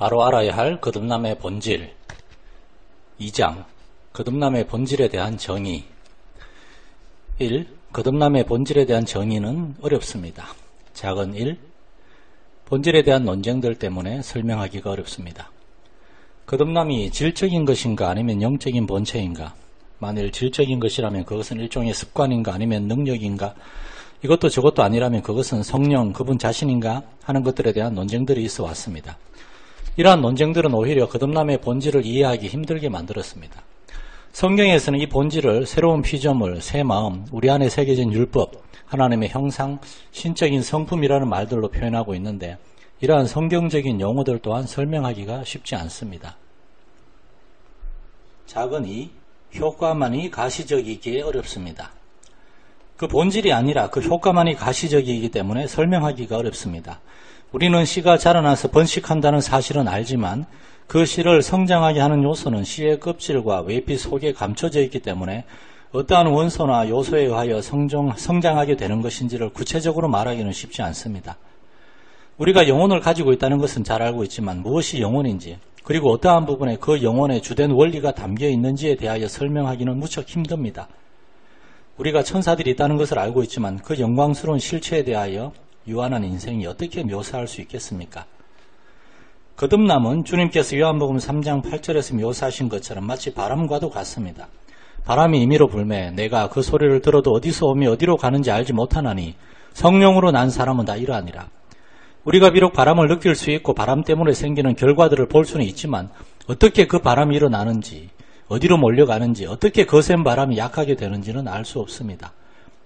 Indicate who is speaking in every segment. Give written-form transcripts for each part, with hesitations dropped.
Speaker 1: 바로 알아야 할 거듭남의 본질 2장 거듭남의 본질에 대한 정의 1. 거듭남의 본질에 대한 정의는 어렵습니다. 작은 1. 본질에 대한 논쟁들 때문에 설명하기가 어렵습니다. 거듭남이 질적인 것인가 아니면 영적인 본체인가? 만일 질적인 것이라면 그것은 일종의 습관인가 아니면 능력인가? 이것도 저것도 아니라면 그것은 성령, 그분 자신인가? 하는 것들에 대한 논쟁들이 있어 왔습니다. 이러한 논쟁들은 오히려 거듭남의 본질을 이해하기 힘들게 만들었습니다. 성경에서는 이 본질을 새로운 피조물, 새 마음, 우리 안에 새겨진 율법, 하나님의 형상, 신적인 성품이라는 말들로 표현하고 있는데 이러한 성경적인 용어들 또한 설명하기가 쉽지 않습니다. 작은 2. 효과만이 가시적이기에 어렵습니다. 그 본질이 아니라 그 효과만이 가시적이기 때문에 설명하기가 어렵습니다. 우리는 씨가 자라나서 번식한다는 사실은 알지만 그 씨를 성장하게 하는 요소는 씨의 껍질과 외피 속에 감춰져 있기 때문에 어떠한 원소나 요소에 의하여 성장하게 되는 것인지를 구체적으로 말하기는 쉽지 않습니다. 우리가 영혼을 가지고 있다는 것은 잘 알고 있지만 무엇이 영혼인지 그리고 어떠한 부분에 그 영혼의 주된 원리가 담겨 있는지에 대하여 설명하기는 무척 힘듭니다. 우리가 천사들이 있다는 것을 알고 있지만 그 영광스러운 실체에 대하여 유한한 인생이 어떻게 묘사할 수 있겠습니까? 거듭남은 주님께서 요한복음 3장 8절에서 묘사하신 것처럼 마치 바람과도 같습니다. 바람이 임의로 불매 내가 그 소리를 들어도 어디서 오며 어디로 가는지 알지 못하나니 성령으로 난 사람은 다 이러하니라. 우리가 비록 바람을 느낄 수 있고 바람 때문에 생기는 결과들을 볼 수는 있지만 어떻게 그 바람이 일어나는지 어디로 몰려가는지 어떻게 거센 바람이 약하게 되는지는 알 수 없습니다.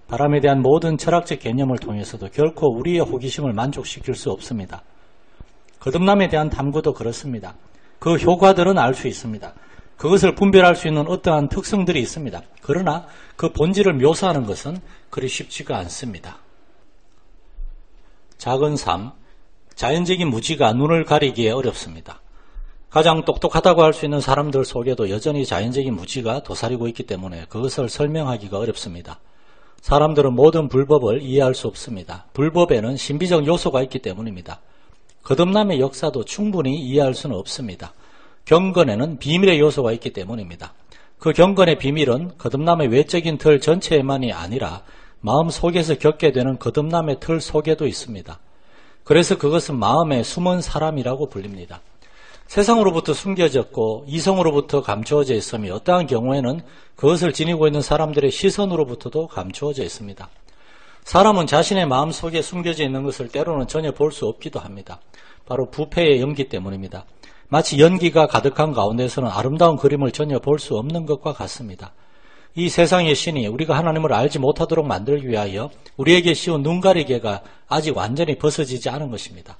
Speaker 1: 바람에 대한 모든 철학적 개념을 통해서도 결코 우리의 호기심을 만족시킬 수 없습니다. 거듭남에 대한 탐구도 그렇습니다. 그 효과들은 알 수 있습니다. 그것을 분별할 수 있는 어떠한 특성들이 있습니다. 그러나 그 본질을 묘사하는 것은 그리 쉽지가 않습니다. 작은 3. 자연적인 무지가 눈을 가리기에 어렵습니다. 가장 똑똑하다고 할 수 있는 사람들 속에도 여전히 자연적인 무지가 도사리고 있기 때문에 그것을 설명하기가 어렵습니다. 사람들은 모든 불법을 이해할 수 없습니다. 불법에는 신비적 요소가 있기 때문입니다. 거듭남의 역사도 충분히 이해할 수는 없습니다. 경건에는 비밀의 요소가 있기 때문입니다. 그 경건의 비밀은 거듭남의 외적인 틀 전체에만이 아니라 마음 속에서 겪게 되는 거듭남의 틀 속에도 있습니다. 그래서 그것은 마음의 숨은 사람이라고 불립니다. 세상으로부터 숨겨졌고 이성으로부터 감추어져 있으며 어떠한 경우에는 그것을 지니고 있는 사람들의 시선으로부터도 감추어져 있습니다. 사람은 자신의 마음 속에 숨겨져 있는 것을 때로는 전혀 볼 수 없기도 합니다. 바로 부패의 연기 때문입니다. 마치 연기가 가득한 가운데서는 아름다운 그림을 전혀 볼 수 없는 것과 같습니다. 이 세상의 신이 우리가 하나님을 알지 못하도록 만들기 위하여 우리에게 씌운 눈가리개가 아직 완전히 벗어지지 않은 것입니다.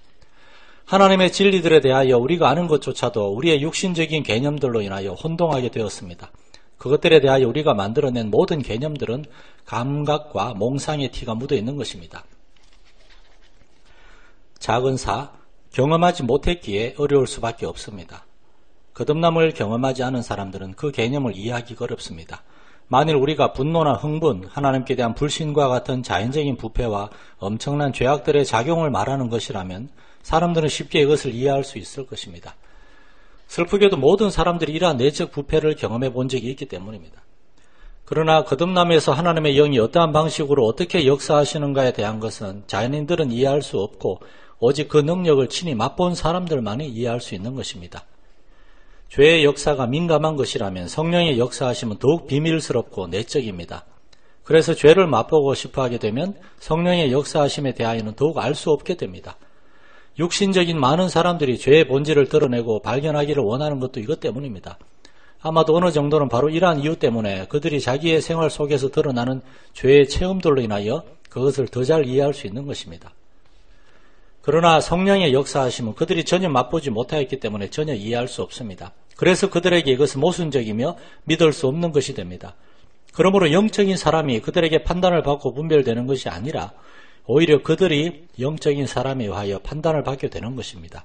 Speaker 1: 하나님의 진리들에 대하여 우리가 아는 것조차도 우리의 육신적인 개념들로 인하여 혼동하게 되었습니다. 그것들에 대하여 우리가 만들어낸 모든 개념들은 감각과 몽상의 티가 묻어 있는 것입니다. 작은 4. 경험하지 못했기에 어려울 수밖에 없습니다. 거듭남을 경험하지 않은 사람들은 그 개념을 이해하기가 어렵습니다. 만일 우리가 분노나 흥분, 하나님께 대한 불신과 같은 자연적인 부패와 엄청난 죄악들의 작용을 말하는 것이라면 사람들은 쉽게 이것을 이해할 수 있을 것입니다. 슬프게도 모든 사람들이 이러한 내적 부패를 경험해 본 적이 있기 때문입니다. 그러나 거듭남에서 하나님의 영이 어떠한 방식으로 어떻게 역사하시는가에 대한 것은 자연인들은 이해할 수 없고 오직 그 능력을 친히 맛본 사람들만이 이해할 수 있는 것입니다. 죄의 역사가 민감한 것이라면 성령의 역사하심은 더욱 비밀스럽고 내적입니다. 그래서 죄를 맛보고 싶어 하게 되면 성령의 역사하심에 대하여는 더욱 알 수 없게 됩니다. 육신적인 많은 사람들이 죄의 본질을 드러내고 발견하기를 원하는 것도 이것 때문입니다. 아마도 어느 정도는 바로 이러한 이유 때문에 그들이 자기의 생활 속에서 드러나는 죄의 체험들로 인하여 그것을 더 잘 이해할 수 있는 것입니다. 그러나 성령의 역사하심은 그들이 전혀 맛보지 못하였기 때문에 전혀 이해할 수 없습니다. 그래서 그들에게 이것은 모순적이며 믿을 수 없는 것이 됩니다. 그러므로 영적인 사람이 그들에게 판단을 받고 분별되는 것이 아니라 오히려 그들이 영적인 사람에 의하여 판단을 받게 되는 것입니다.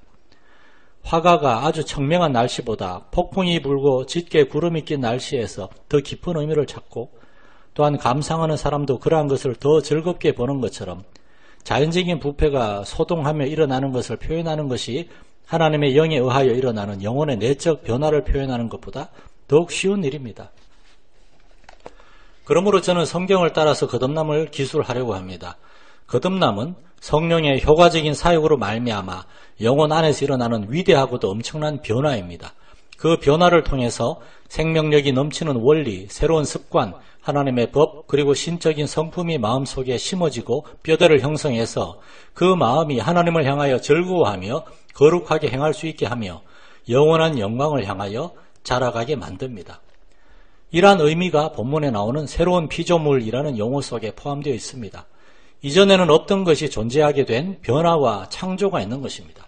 Speaker 1: 화가가 아주 청명한 날씨보다 폭풍이 불고 짙게 구름이 낀 날씨에서 더 깊은 의미를 찾고 또한 감상하는 사람도 그러한 것을 더 즐겁게 보는 것처럼 자연적인 부패가 소동하며 일어나는 것을 표현하는 것이 하나님의 영에 의하여 일어나는 영혼의 내적 변화를 표현하는 것보다 더욱 쉬운 일입니다. 그러므로 저는 성경을 따라서 거듭남을 기술하려고 합니다. 거듭남은 성령의 효과적인 사역으로 말미암아 영혼 안에서 일어나는 위대하고도 엄청난 변화입니다. 그 변화를 통해서 생명력이 넘치는 원리, 새로운 습관, 하나님의 법, 그리고 신적인 성품이 마음속에 심어지고 뼈대를 형성해서 그 마음이 하나님을 향하여 즐거워하며 거룩하게 행할 수 있게 하며 영원한 영광을 향하여 자라가게 만듭니다. 이러한 의미가 본문에 나오는 새로운 피조물이라는 용어 속에 포함되어 있습니다. 이전에는 없던 것이 존재하게 된 변화와 창조가 있는 것입니다.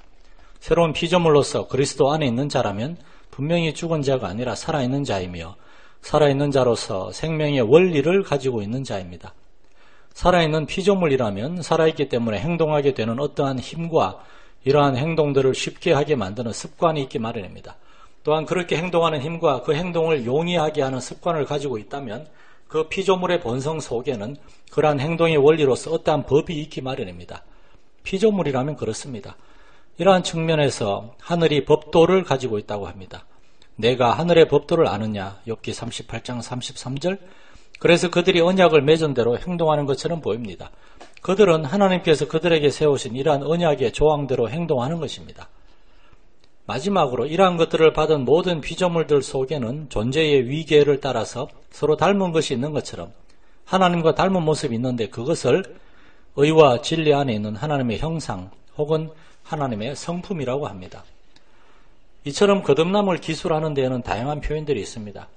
Speaker 1: 새로운 피조물로서 그리스도 안에 있는 자라면 분명히 죽은 자가 아니라 살아있는 자이며 살아있는 자로서 생명의 원리를 가지고 있는 자입니다. 살아있는 피조물이라면 살아있기 때문에 행동하게 되는 어떠한 힘과 이러한 행동들을 쉽게 하게 만드는 습관이 있기 마련입니다. 또한 그렇게 행동하는 힘과 그 행동을 용이하게 하는 습관을 가지고 있다면 그 피조물의 본성 속에는 그러한 행동의 원리로서 어떠한 법이 있기 마련입니다. 피조물이라면 그렇습니다. 이러한 측면에서 하늘이 법도를 가지고 있다고 합니다. 내가 하늘의 법도를 아느냐? 욥기 38장 33절. 그래서 그들이 언약을 맺은 대로 행동하는 것처럼 보입니다. 그들은 하나님께서 그들에게 세우신 이러한 언약의 조항대로 행동하는 것입니다. 마지막으로 이러한 것들을 받은 모든 피조물들 속에는 존재의 위계를 따라서 서로 닮은 것이 있는 것처럼 하나님과 닮은 모습이 있는데 그것을 의와 진리 안에 있는 하나님의 형상 혹은 하나님의 성품이라고 합니다. 이처럼 거듭남을 기술하는 데에는 다양한 표현들이 있습니다.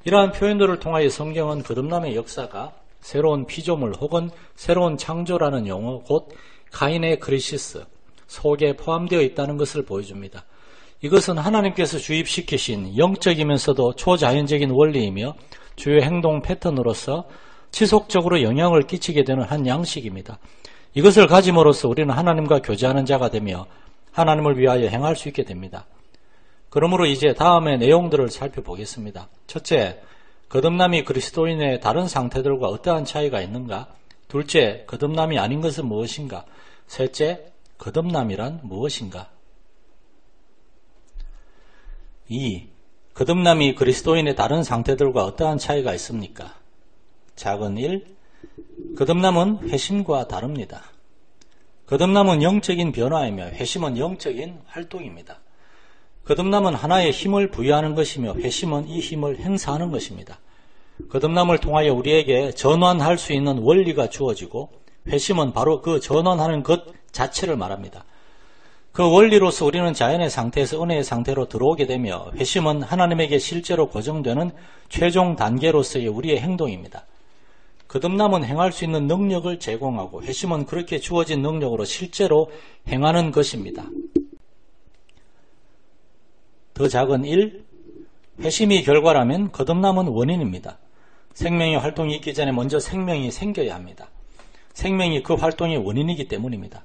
Speaker 1: 이러한 표현들을 통하여 성경은 거듭남의 역사가 새로운 피조물 혹은 새로운 창조라는 용어 곧 가인의 크리시스 속에 포함되어 있다는 것을 보여줍니다. 이것은 하나님께서 주입시키신 영적이면서도 초자연적인 원리이며 주요 행동 패턴으로서 지속적으로 영향을 끼치게 되는 한 양식입니다. 이것을 가짐으로써 우리는 하나님과 교제하는 자가 되며 하나님을 위하여 행할 수 있게 됩니다. 그러므로 이제 다음의 내용들을 살펴보겠습니다. 첫째, 거듭남이 그리스도인의 다른 상태들과 어떠한 차이가 있는가? 둘째, 거듭남이 아닌 것은 무엇인가? 셋째, 거듭남이란 무엇인가? 2. 거듭남이 그리스도인의 다른 상태들과 어떠한 차이가 있습니까? 작은 1. 거듭남은 회심과 다릅니다. 거듭남은 영적인 변화이며 회심은 영적인 활동입니다. 거듭남은 하나의 힘을 부여하는 것이며 회심은 이 힘을 행사하는 것입니다. 거듭남을 통하여 우리에게 전환할 수 있는 원리가 주어지고 회심은 바로 그 전환하는 것 자체를 말합니다. 그 원리로서 우리는 자연의 상태에서 은혜의 상태로 들어오게 되며 회심은 하나님에게 실제로 고정되는 최종 단계로서의 우리의 행동입니다. 거듭남은 행할 수 있는 능력을 제공하고 회심은 그렇게 주어진 능력으로 실제로 행하는 것입니다. 더 작은 1. 회심이 결과라면 거듭남은 원인입니다. 생명의 활동이 있기 전에 먼저 생명이 생겨야 합니다. 생명이 그 활동의 원인이기 때문입니다.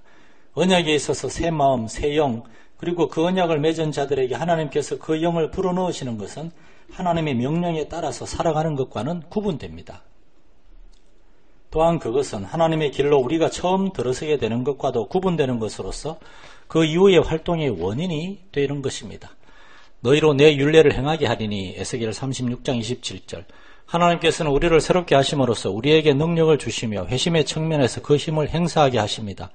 Speaker 1: 언약에 있어서 새 마음, 새 영, 그리고 그 언약을 맺은 자들에게 하나님께서 그 영을 불어넣으시는 것은 하나님의 명령에 따라서 살아가는 것과는 구분됩니다. 또한 그것은 하나님의 길로 우리가 처음 들어서게 되는 것과도 구분되는 것으로서 그 이후의 활동의 원인이 되는 것입니다. 너희로 내 율례를 행하게 하리니 에스겔 36장 27절. 하나님께서는 우리를 새롭게 하심으로써 우리에게 능력을 주시며 회심의 측면에서 그 힘을 행사하게 하십니다.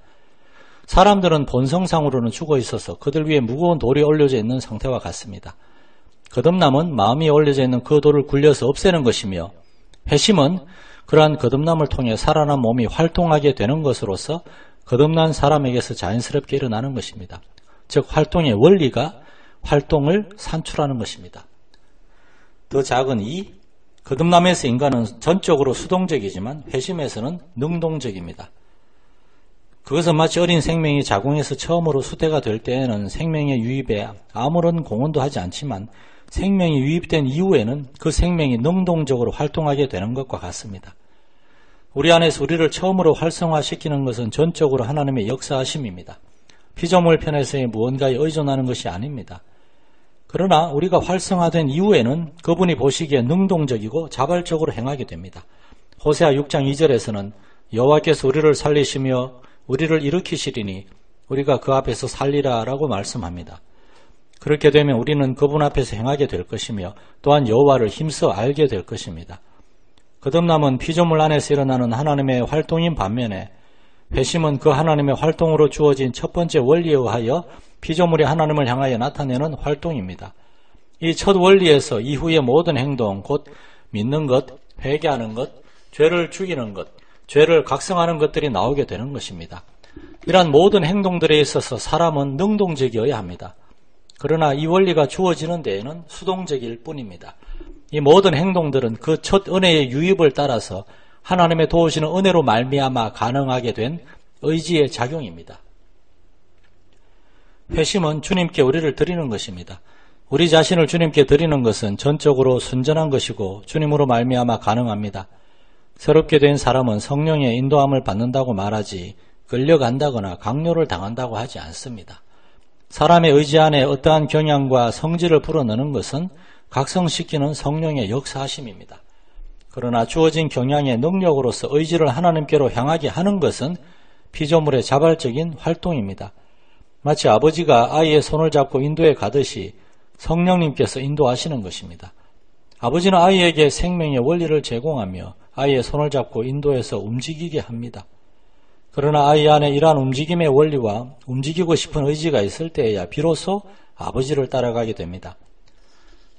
Speaker 1: 사람들은 본성상으로는 죽어 있어서 그들 위에 무거운 돌이 올려져 있는 상태와 같습니다. 거듭남은 마음이 올려져 있는 그 돌을 굴려서 없애는 것이며 회심은 그러한 거듭남을 통해 살아난 몸이 활동하게 되는 것으로서 거듭난 사람에게서 자연스럽게 일어나는 것입니다. 즉 활동의 원리가 활동을 산출하는 것입니다. 더 작은 2. 거듭남에서 인간은 전적으로 수동적이지만 회심에서는 능동적입니다. 그것은 마치 어린 생명이 자궁에서 처음으로 수태가 될 때에는 생명의 유입에 아무런 공헌도 하지 않지만 생명이 유입된 이후에는 그 생명이 능동적으로 활동하게 되는 것과 같습니다. 우리 안에서 우리를 처음으로 활성화시키는 것은 전적으로 하나님의 역사하심입니다. 피조물 편에서의 무언가에 의존하는 것이 아닙니다. 그러나 우리가 활성화된 이후에는 그분이 보시기에 능동적이고 자발적으로 행하게 됩니다. 호세아 6장 2절에서는 여호와께서 우리를 살리시며 우리를 일으키시리니 우리가 그 앞에서 살리라 라고 말씀합니다. 그렇게 되면 우리는 그분 앞에서 행하게 될 것이며 또한 여호와를 힘써 알게 될 것입니다. 거듭남은 피조물 안에서 일어나는 하나님의 활동인 반면에 회심은 그 하나님의 활동으로 주어진 첫 번째 원리에 의하여 피조물이 하나님을 향하여 나타내는 활동입니다. 이 첫 원리에서 이후의 모든 행동, 곧 믿는 것, 회개하는 것, 죄를 죽이는 것, 죄를 각성하는 것들이 나오게 되는 것입니다. 이러한 모든 행동들에 있어서 사람은 능동적이어야 합니다. 그러나 이 원리가 주어지는 데에는 수동적일 뿐입니다. 이 모든 행동들은 그 첫 은혜의 유입을 따라서 하나님의 도우시는 은혜로 말미암아 가능하게 된 의지의 작용입니다. 회심은 주님께 우리를 드리는 것입니다. 우리 자신을 주님께 드리는 것은 전적으로 순전한 것이고 주님으로 말미암아 가능합니다. 새롭게 된 사람은 성령의 인도함을 받는다고 말하지 끌려간다거나 강요를 당한다고 하지 않습니다. 사람의 의지 안에 어떠한 경향과 성질을 불어넣는 것은 각성시키는 성령의 역사하심입니다. 그러나 주어진 경향의 능력으로서 의지를 하나님께로 향하게 하는 것은 피조물의 자발적인 활동입니다. 마치 아버지가 아이의 손을 잡고 인도해 가듯이 성령님께서 인도하시는 것입니다. 아버지는 아이에게 생명의 원리를 제공하며 아이의 손을 잡고 인도해서 움직이게 합니다. 그러나 아이 안에 이러한 움직임의 원리와 움직이고 싶은 의지가 있을 때에야 비로소 아버지를 따라가게 됩니다.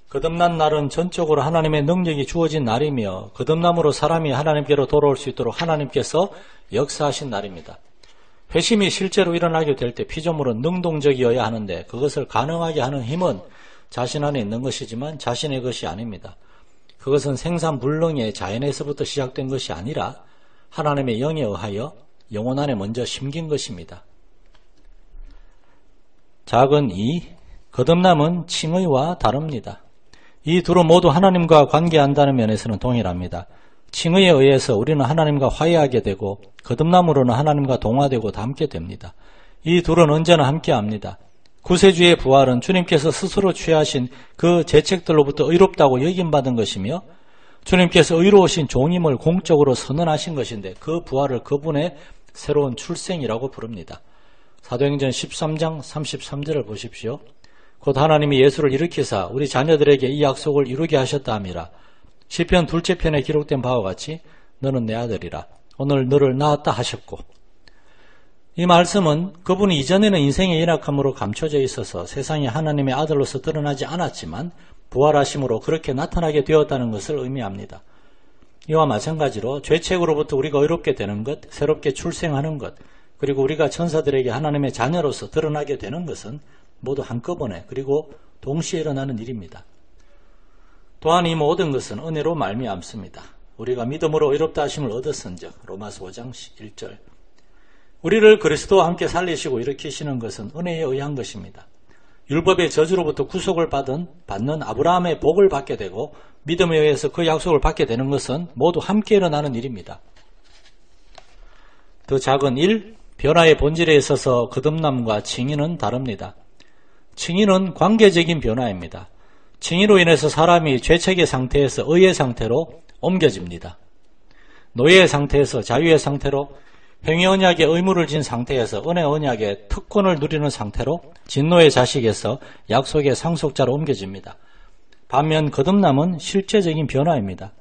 Speaker 1: 거듭난 날은 전적으로 하나님의 능력이 주어진 날이며 거듭남으로 사람이 하나님께로 돌아올 수 있도록 하나님께서 역사하신 날입니다. 회심이 실제로 일어나게 될 때 피조물은 능동적이어야 하는데 그것을 가능하게 하는 힘은 자신 안에 있는 것이지만 자신의 것이 아닙니다. 그것은 생산불능의 자연에서부터 시작된 것이 아니라 하나님의 영에 의하여 영혼 안에 먼저 심긴 것입니다. 작은 2. 거듭남은 칭의와 다릅니다. 이 둘은 모두 하나님과 관계한다는 면에서는 동일합니다. 칭의에 의해서 우리는 하나님과 화해하게 되고 거듭남으로는 하나님과 동화되고 닮게 됩니다. 이 둘은 언제나 함께합니다. 구세주의 부활은 주님께서 스스로 취하신 그 죄책들로부터 의롭다고 여김받은 것이며 주님께서 의로우신 종임을 공적으로 선언하신 것인데 그 부활을 그분의 새로운 출생이라고 부릅니다. 사도행전 13장 33절을 보십시오. 곧 하나님이 예수를 일으키사 우리 자녀들에게 이 약속을 이루게 하셨다 함이라. 시편 2째 편에 기록된 바와 같이 너는 내 아들이라. 오늘 너를 낳았다 하셨고, 이 말씀은 그분이 이전에는 인생의 연약함으로 감춰져 있어서 세상에 하나님의 아들로서 드러나지 않았지만 부활하심으로 그렇게 나타나게 되었다는 것을 의미합니다. 이와 마찬가지로 죄책으로부터 우리가 의롭게 되는 것, 새롭게 출생하는 것, 그리고 우리가 천사들에게 하나님의 자녀로서 드러나게 되는 것은 모두 한꺼번에 그리고 동시에 일어나는 일입니다. 또한 이 모든 것은 은혜로 말미암습니다. 우리가 믿음으로 의롭다 하심을 얻었은즉 로마서 5장 1절. 우리를 그리스도와 함께 살리시고 일으키시는 것은 은혜에 의한 것입니다. 율법의 저주로부터 구속을 받는 아브라함의 복을 받게 되고 믿음에 의해서 그 약속을 받게 되는 것은 모두 함께 일어나는 일입니다. 더 작은 1. 변화의 본질에 있어서 거듭남과 칭의는 다릅니다. 칭의는 관계적인 변화입니다. 칭의로 인해서 사람이 죄책의 상태에서 의의 상태로 옮겨집니다. 노예의 상태에서 자유의 상태로, 행위 언약의 의무를 진 상태에서 은혜 언약의 특권을 누리는 상태로, 진노의 자식에서 약속의 상속자로 옮겨집니다. 반면 거듭남은 실제적인 변화입니다.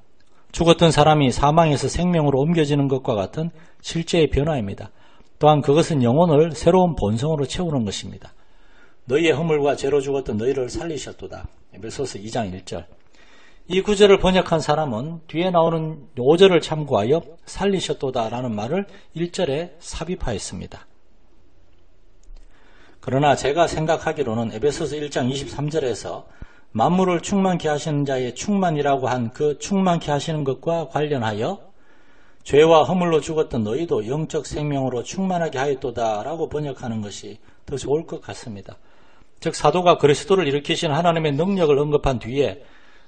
Speaker 1: 죽었던 사람이 사망에서 생명으로 옮겨지는 것과 같은 실제의 변화입니다. 또한 그것은 영혼을 새로운 본성으로 채우는 것입니다. 너희의 허물과 죄로 죽었던 너희를 살리셨도다. 에베소서 2장 1절. 이 구절을 번역한 사람은 뒤에 나오는 5절을 참고하여 살리셨도다 라는 말을 1절에 삽입하였습니다. 그러나 제가 생각하기로는 에베소서 1장 23절에서 만물을 충만케 하시는 자의 충만이라고 한 그 충만케 하시는 것과 관련하여 죄와 허물로 죽었던 너희도 영적 생명으로 충만하게 하였도다 라고 번역하는 것이 더 좋을 것 같습니다. 즉 사도가 그리스도를 일으키신 하나님의 능력을 언급한 뒤에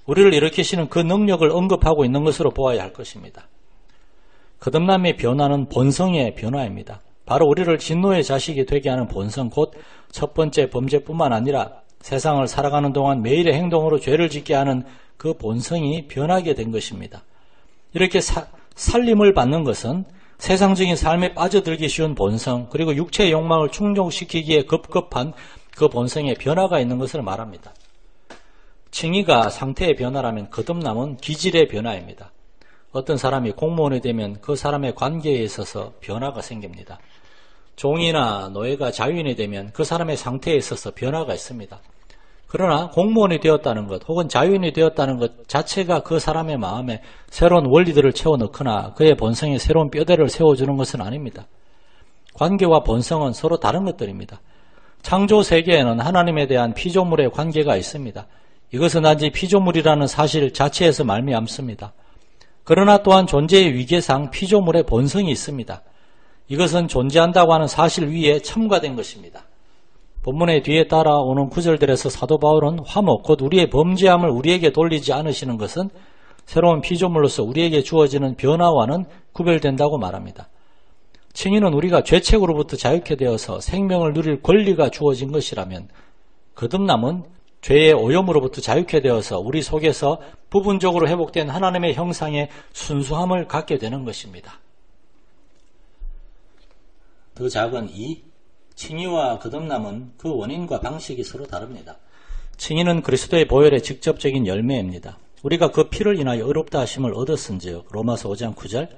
Speaker 1: 우리를 일으키시는 그 능력을 언급하고 있는 것으로 보아야 할 것입니다. 거듭남의 변화는 본성의 변화입니다. 바로 우리를 진노의 자식이 되게 하는 본성, 곧 첫 번째 범죄뿐만 아니라 세상을 살아가는 동안 매일의 행동으로 죄를 짓게 하는 그 본성이 변하게 된 것입니다. 이렇게 살림을 받는 것은 세상적인 삶에 빠져들기 쉬운 본성, 그리고 육체의 욕망을 충족시키기에 급급한 그 본성에 변화가 있는 것을 말합니다. 칭의가 상태의 변화라면 거듭남은 기질의 변화입니다. 어떤 사람이 공무원이 되면 그 사람의 관계에 있어서 변화가 생깁니다. 종이나 노예가 자유인이 되면 그 사람의 상태에 있어서 변화가 있습니다. 그러나 공무원이 되었다는 것 혹은 자유인이 되었다는 것 자체가 그 사람의 마음에 새로운 원리들을 채워넣거나 그의 본성에 새로운 뼈대를 세워주는 것은 아닙니다. 관계와 본성은 서로 다른 것들입니다. 창조 세계에는 하나님에 대한 피조물의 관계가 있습니다. 이것은 단지 피조물이라는 사실 자체에서 말미암습니다. 그러나 또한 존재의 위계상 피조물의 본성이 있습니다. 이것은 존재한다고 하는 사실 위에 첨가된 것입니다. 본문의 뒤에 따라오는 구절들에서 사도 바울은 화목, 곧 우리의 범죄함을 우리에게 돌리지 않으시는 것은 새로운 피조물로서 우리에게 주어지는 변화와는 구별된다고 말합니다. 칭의는 우리가 죄책으로부터 자유케 되어서 생명을 누릴 권리가 주어진 것이라면 거듭남은 죄의 오염으로부터 자유케 되어서 우리 속에서 부분적으로 회복된 하나님의 형상의 순수함을 갖게 되는 것입니다. 더 작은 2. 칭의와 거듭남은 그 원인과 방식이 서로 다릅니다. 칭의는 그리스도의 보혈의 직접적인 열매입니다. 우리가 그 피를 인하여 의롭다 하심을 얻었은즉 로마서 5장 9절.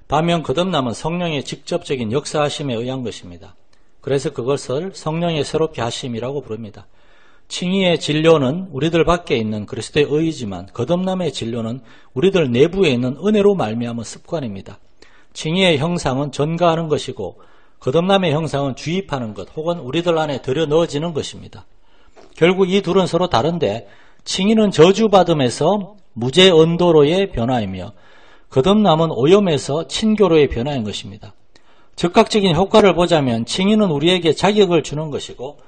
Speaker 1: 반면 거듭남은 성령의 직접적인 역사하심에 의한 것입니다. 그래서 그것을 성령의 새롭게 하심이라고 부릅니다. 칭의의 진료는 우리들 밖에 있는 그리스도의 의이지만 거듭남의 진료는 우리들 내부에 있는 은혜로 말미암은 습관입니다. 칭의의 형상은 전가하는 것이고 거듭남의 형상은 주입하는 것 혹은 우리들 안에 들여 넣어지는 것입니다. 결국 이 둘은 서로 다른데 칭의는 저주받음에서 무죄 언도로의 변화이며 거듭남은 오염에서 친교로의 변화인 것입니다. 즉각적인 효과를 보자면 칭의는 우리에게 자격을 주는 것이고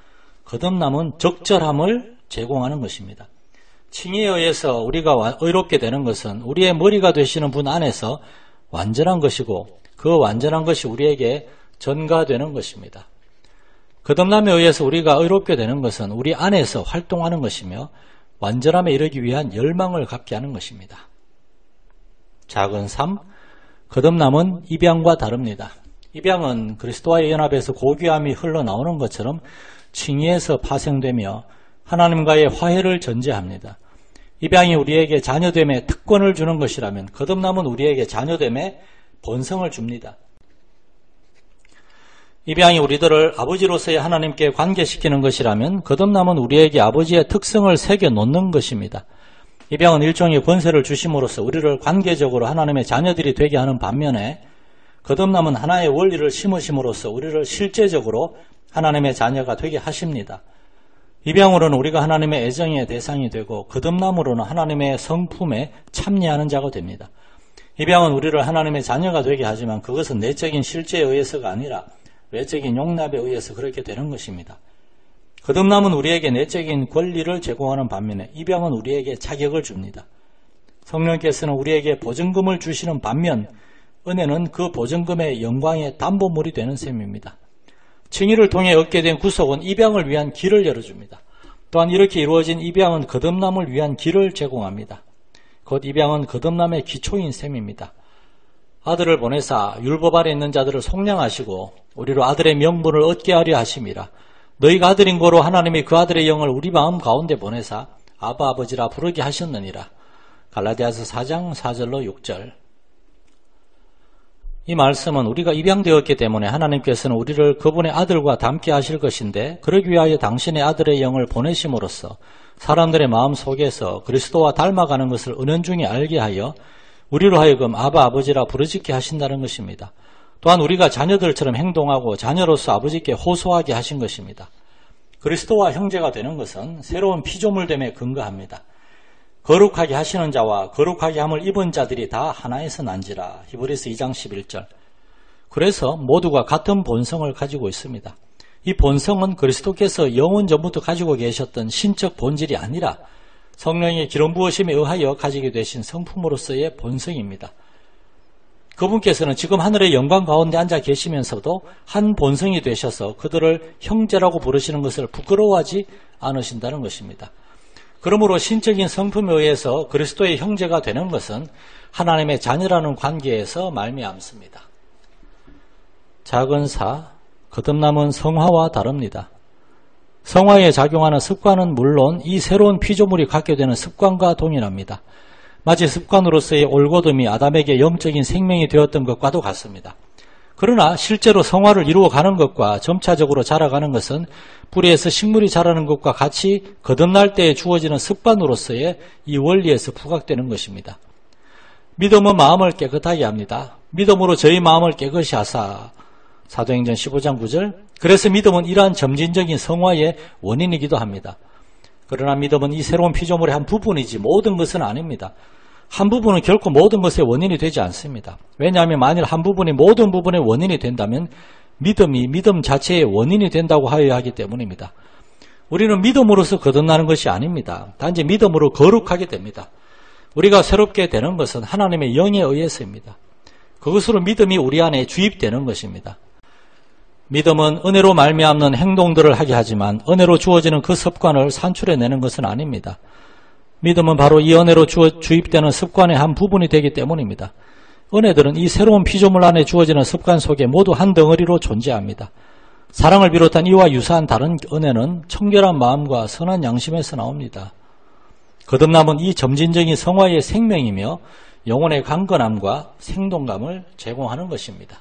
Speaker 1: 거듭남은 적절함을 제공하는 것입니다. 칭의에 의해서 우리가 의롭게 되는 것은 우리의 머리가 되시는 분 안에서 완전한 것이고 그 완전한 것이 우리에게 전가되는 것입니다. 거듭남에 의해서 우리가 의롭게 되는 것은 우리 안에서 활동하는 것이며 완전함에 이르기 위한 열망을 갖게 하는 것입니다. 작은 3. 거듭남은 입양과 다릅니다. 입양은 그리스도와의 연합에서 고귀함이 흘러나오는 것처럼 칭의에서 파생되며 하나님과의 화해를 전제합니다. 입양이 우리에게 자녀됨의 특권을 주는 것이라면 거듭남은 우리에게 자녀됨의 본성을 줍니다. 입양이 우리들을 아버지로서의 하나님께 관계시키는 것이라면 거듭남은 우리에게 아버지의 특성을 새겨놓는 것입니다. 입양은 일종의 권세를 주심으로써 우리를 관계적으로 하나님의 자녀들이 되게 하는 반면에 거듭남은 하나의 원리를 심으심으로써 우리를 실제적으로 하나님의 자녀가 되게 하십니다. 입양으로는 우리가 하나님의 애정의 대상이 되고 거듭남으로는 하나님의 성품에 참여하는 자가 됩니다. 입양은 우리를 하나님의 자녀가 되게 하지만 그것은 내적인 실제에 의해서가 아니라 외적인 용납에 의해서 그렇게 되는 것입니다. 거듭남은 우리에게 내적인 권리를 제공하는 반면에 입양은 우리에게 자격을 줍니다. 성령께서는 우리에게 보증금을 주시는 반면 은혜는 그 보증금의 영광의 담보물이 되는 셈입니다. 칭의를 통해 얻게 된 구속은 입양을 위한 길을 열어줍니다. 또한 이렇게 이루어진 입양은 거듭남을 위한 길을 제공합니다. 곧 입양은 거듭남의 기초인 셈입니다. 아들을 보내사 율법 아래 있는 자들을 속량하시고 우리로 아들의 명분을 얻게 하려 하심이라. 너희가 아들인 고로 하나님이 그 아들의 영을 우리 마음 가운데 보내사 아바 아버지라 부르게 하셨느니라. 갈라디아서 4장 4절로 6절. 이 말씀은 우리가 입양되었기 때문에 하나님께서는 우리를 그분의 아들과 닮게 하실 것인데 그러기 위하여 당신의 아들의 영을 보내심으로써 사람들의 마음 속에서 그리스도와 닮아가는 것을 은연중에 알게 하여 우리로 하여금 아바 아버지라 부르짖게 하신다는 것입니다. 또한 우리가 자녀들처럼 행동하고 자녀로서 아버지께 호소하게 하신 것입니다. 그리스도와 형제가 되는 것은 새로운 피조물됨에 근거합니다. 거룩하게 하시는 자와 거룩하게 함을 입은 자들이 다 하나에서 난지라. 히브리서 2장 11절. 그래서 모두가 같은 본성을 가지고 있습니다. 이 본성은 그리스도께서 영원 전부터 가지고 계셨던 신적 본질이 아니라 성령의 기름 부으심에 의하여 가지게 되신 성품으로서의 본성입니다. 그분께서는 지금 하늘의 영광 가운데 앉아 계시면서도 한 본성이 되셔서 그들을 형제라고 부르시는 것을 부끄러워하지 않으신다는 것입니다. 그러므로 신적인 성품에 의해서 그리스도의 형제가 되는 것은 하나님의 자녀라는 관계에서 말미암습니다. 작은 사, 거듭남은 성화와 다릅니다. 성화에 작용하는 습관은 물론 이 새로운 피조물이 갖게 되는 습관과 동일합니다. 마치 습관으로서의 올곧음이 아담에게 영적인 생명이 되었던 것과도 같습니다. 그러나 실제로 성화를 이루어가는 것과 점차적으로 자라가는 것은 뿌리에서 식물이 자라는 것과 같이 거듭날 때에 주어지는 습관으로서의 이 원리에서 부각되는 것입니다. 믿음은 마음을 깨끗하게 합니다. 믿음으로 저희 마음을 깨끗이 하사. 사도행전 15장 9절. 그래서 믿음은 이러한 점진적인 성화의 원인이기도 합니다. 그러나 믿음은 이 새로운 피조물의 한 부분이지 모든 것은 아닙니다. 한 부분은 결코 모든 것의 원인이 되지 않습니다. 왜냐하면 만일 한 부분이 모든 부분의 원인이 된다면 믿음이 믿음 자체의 원인이 된다고 하여야 하기 때문입니다. 우리는 믿음으로서 거듭나는 것이 아닙니다. 단지 믿음으로 거룩하게 됩니다. 우리가 새롭게 되는 것은 하나님의 영에 의해서입니다. 그것으로 믿음이 우리 안에 주입되는 것입니다. 믿음은 은혜로 말미암는 행동들을 하게 하지만 은혜로 주어지는 그 습관을 산출해내는 것은 아닙니다. 믿음은 바로 이 은혜로 주입되는 습관의 한 부분이 되기 때문입니다. 은혜들은 이 새로운 피조물 안에 주어지는 습관 속에 모두 한 덩어리로 존재합니다. 사랑을 비롯한 이와 유사한 다른 은혜는 청결한 마음과 선한 양심에서 나옵니다. 거듭남은 이 점진적인 성화의 생명이며 영혼의 강건함과 생동감을 제공하는 것입니다.